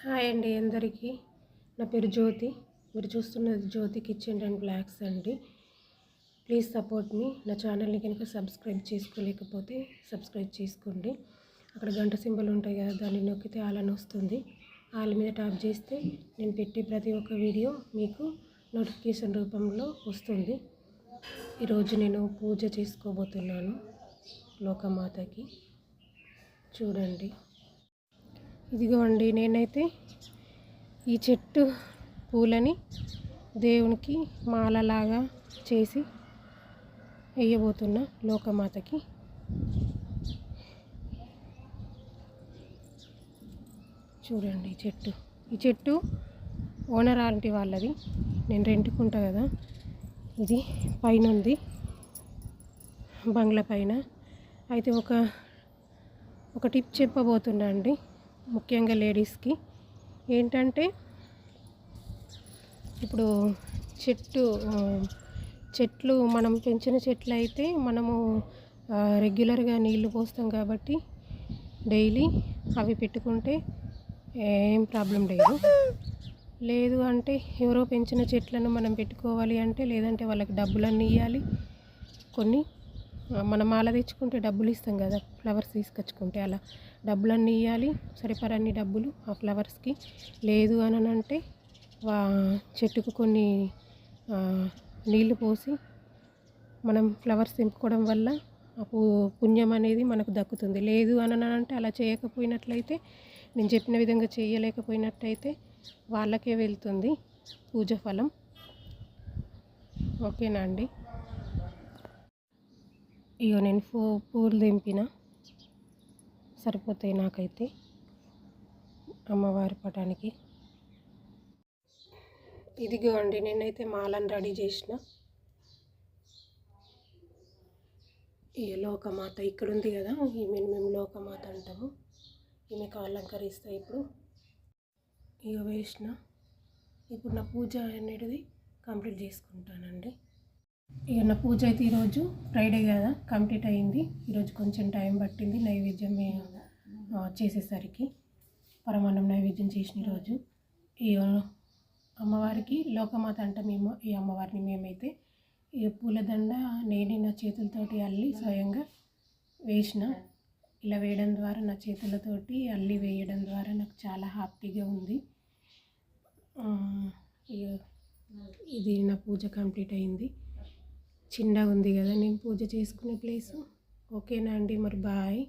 Hi అండి అందరికీ. నా పేరు జ్యోతి. మీరు చూస్తున్నది జ్యోతి కిచెన్ అండ్ బ్లాగ్స్ అండి. ప్లీజ్ సపోర్ట్ మీ. నా ఛానల్ని కనుక సబ్స్క్రైబ్ చేసుకోలేకపోతే సబ్స్క్రైబ్ చేసుకోండి. అక్కడ గంట సింబల్ ఉంటాయి కదా, దాన్ని నొక్కితే ఆల్ అని వస్తుంది. ఆల్ మీద ట్యాప్ చేస్తే నేను పెట్టే ప్రతి ఒక్క వీడియో మీకు నోటిఫికేషన్ రూపంలో వస్తుంది. ఈరోజు నేను పూజ చేసుకోబోతున్నాను లోకమాతకి. చూడండి, ఇదిగో అండి, నేనైతే ఈ చెట్టు పూలని దేవునికి మాలలాగా చేసి వేయబోతున్నా లోకమాతకి. చూడండి, ఈ చెట్టు ఓనర్ ఆంటీ వాళ్ళది. నేను రెంట్కుంటా కదా. ఇది పైన ఉంది, బంగ్లా పైన. అయితే ఒక టిప్ చెప్పబోతున్నా అండి, ముఖ్యంగా లేడీస్కి. ఏంటంటే, ఇప్పుడు చెట్లు మనం పెంచిన చెట్లు అయితే మనము రెగ్యులర్గా నీళ్లు పోస్తాం కాబట్టి డైలీ అవి పెట్టుకుంటే ఏం ప్రాబ్లం లేదు అంటే ఎవరో పెంచిన చెట్లను మనం పెట్టుకోవాలి అంటే, లేదంటే వాళ్ళకి డబ్బులన్నీ ఇవ్వాలి. కొన్ని మనం మాల తెచ్చుకుంటే డబ్బులు ఇస్తాం కదా, ఫ్లవర్స్ తీసుకొచ్చుకుంటే అలా డబ్బులన్నీ ఇవ్వాలి, సరిపడన్ని డబ్బులు ఆ ఫ్లవర్స్కి. లేదు అని అంటే చెట్టుకు కొన్ని నీళ్లు పోసి మనం ఫ్లవర్స్ తెంపుకోవడం వల్ల ఆ పుణ్యం అనేది మనకు దక్కుతుంది. లేదు అని అంటే అలా చేయకపోయినట్లయితే, నేను చెప్పిన విధంగా చేయలేకపోయినట్టయితే వాళ్ళకే వెళ్తుంది పూజ ఫలం. ఓకేనా అండి? ఇగో నేను పూలు తెంపిన, సరిపోతాయి నాకైతే అమ్మవారి పటానికి. ఇదిగో అండి, నేనైతే మాలను రెడీ చేసిన. ఈ లోకమాత ఇక్కడ ఉంది కదా, ఈమెను మేము లోకమాత అంటాము. ఈమెకు అలంకరిస్తా. ఇప్పుడు ఇక వేసిన. ఇప్పుడు నా పూజ అనేది కంప్లీట్ చేసుకుంటానండి. ఇక నా పూజ అయితే ఈరోజు ఫ్రైడే కదా, కంప్లీట్ అయింది. ఈరోజు కొంచెం టైం పట్టింది నైవేద్యం చేసేసరికి. పరమాన్నం నైవేద్యం చేసిన ఈరోజు. ఈ అమ్మవారికి లోకమాత అంటామేమో ఈ అమ్మవారిని. మేమైతే ఈ పూలదండ నేనే నా చేతులతోటి అల్లి స్వయంగా వేసిన. ఇలా వేయడం ద్వారా, నా చేతులతోటి అల్లి వేయడం ద్వారా నాకు చాలా హ్యాపీగా ఉంది. ఇది నా పూజ కంప్లీట్ అయింది. చిన్నగా ఉంది కదా నేను పూజ చేసుకునే ప్లేసు. ఓకేనా అండి? మరి బాయ్.